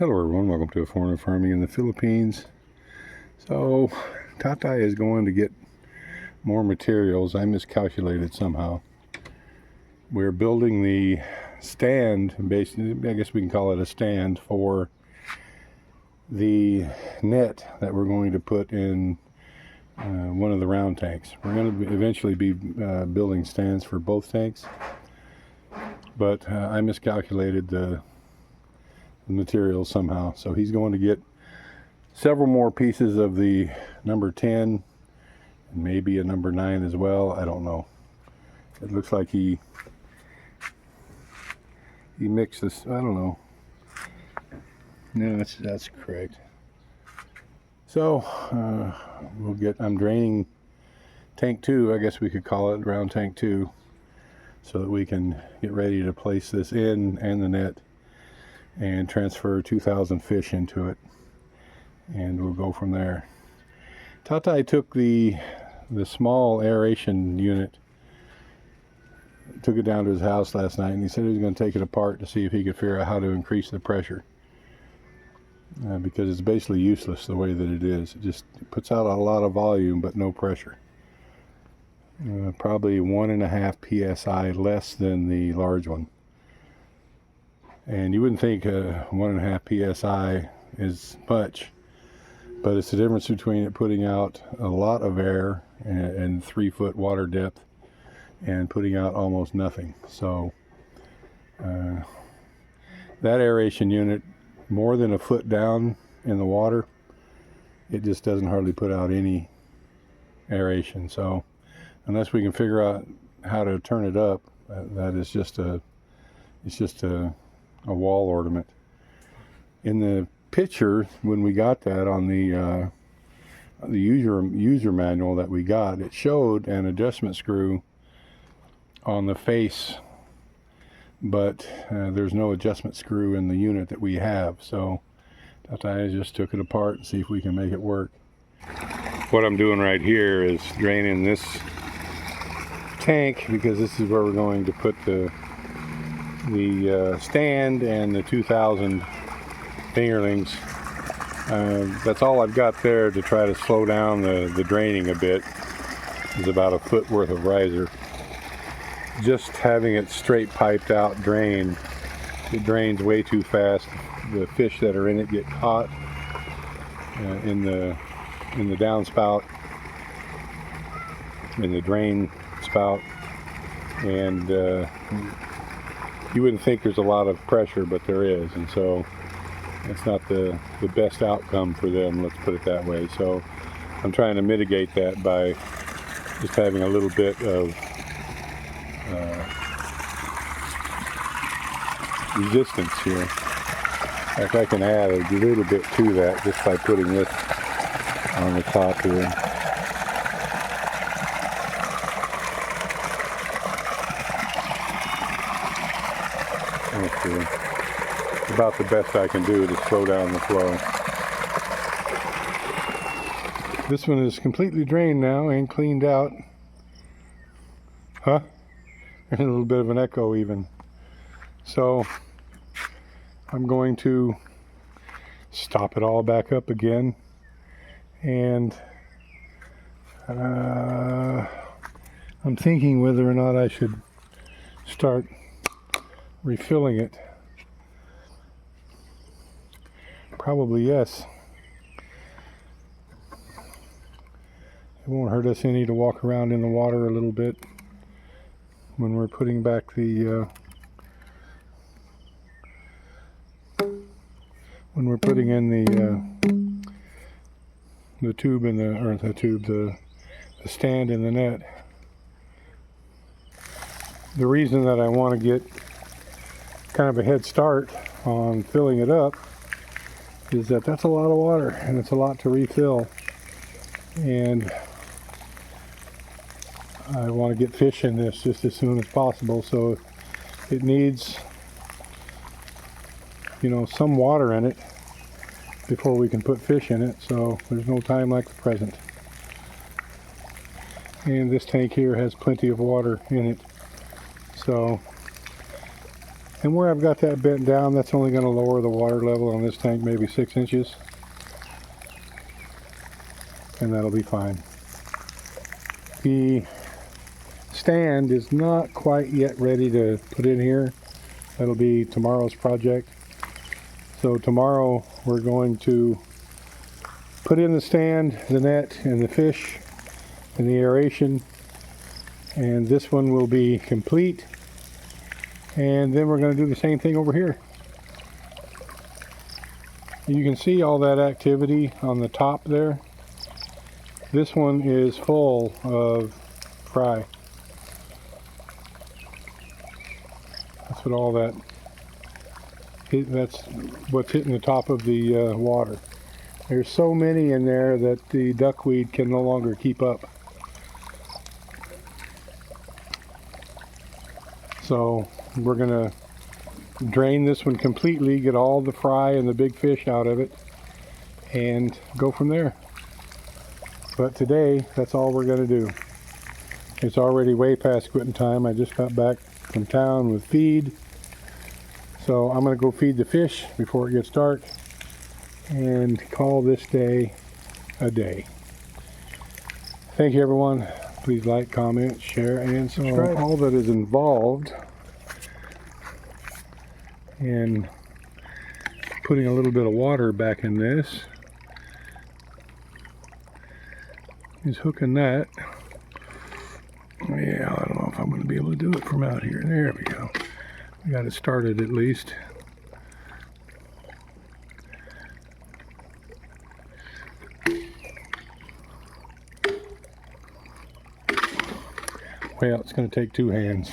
Hello everyone, welcome to A Foreigner Farming in the Philippines. So, Tata is going to get more materials. I miscalculated somehow. We're building the stand, basically, I guess we can call it a stand, for the net that we're going to put in one of the round tanks. We're going to eventually be building stands for both tanks, but I miscalculated the materials somehow. So he's going to get several more pieces of the number 10 and maybe a number 9 as well. I don't know. It looks like he mixed this. I don't know. No, that's correct. So I'm draining tank 2, I guess we could call it, round tank 2, so that we can get ready to place this in and the net and transfer 2,000 fish into it, and we'll go from there. Tata took the small aeration unit, took it down to his house last night, and he said he was going to take it apart to see if he could figure out how to increase the pressure, because it's basically useless the way that it is. It just puts out a lot of volume but no pressure. Probably 1.5 psi less than the large one. And you wouldn't think 1.5 psi is much, but it's the difference between it putting out a lot of air and 3-foot water depth and putting out almost nothing. So that aeration unit, more than a foot down in the water, it just doesn't hardly put out any aeration. So unless we can figure out how to turn it up, that is just a wall ornament. In the picture, when we got that on the user manual that we got, it showed an adjustment screw on the face, but there's no adjustment screw in the unit that we have. So I just took it apart and see if we can make it work. What I'm doing right here is draining this tank, because this is where we're going to put the stand and the 2,000 fingerlings. That's all I've got there to try to slow down the draining a bit. Is about a foot worth of riser. Just having it straight piped out drain, it drains way too fast. The fish that are in it get caught in the downspout, in the drain spout, and you wouldn't think there's a lot of pressure, but there is, and so it's not the best outcome for them, let's put it that way. So I'm trying to mitigate that by just having a little bit of resistance here. In fact, I can add a little bit to that just by putting this on the top here. About the best I can do to slow down the flow. This one is completely drained now and cleaned out. Huh? There's a little bit of an echo even. So I'm going to stop it all back up again, and I'm thinking whether or not I should start refilling it. Probably yes. It won't hurt us any to walk around in the water a little bit when we're putting back when we're putting in the tube in the stand in the net. The reason that I want to get kind of a head start on filling it up is that that's a lot of water and it's a lot to refill, and I want to get fish in this just as soon as possible. So it needs, some water in it before we can put fish in it. So there's no time like the present. And this tank here has plenty of water in it. So And where I've got that bent down, that's only going to lower the water level on this tank maybe 6 inches. And that'll be fine. The stand is not quite yet ready to put in here. That'll be tomorrow's project. So tomorrow we're going to put in the stand, the net, and the fish, and the aeration. And this one will be complete. And then we're going to do the same thing over here. You can see all that activity on the top there. This one is full of fry. That's what all that, that's what's hitting the top of the water. There's so many in there that the duckweed can no longer keep up. So we're gonna drain this one completely, get all the fry and the big fish out of it, and go from there. But today, that's all we're gonna do. It's already way past quitting time. I just got back from town with feed. So I'm gonna go feed the fish before it gets dark and call this day a day. Thank you, everyone. Please like, comment, share, and subscribe. All that is involved in putting a little bit of water back in this is hooking that. Yeah, I don't know if I'm going to be able to do it from out here. There we go. We got it started at least. Well, it's going to take 2 hands.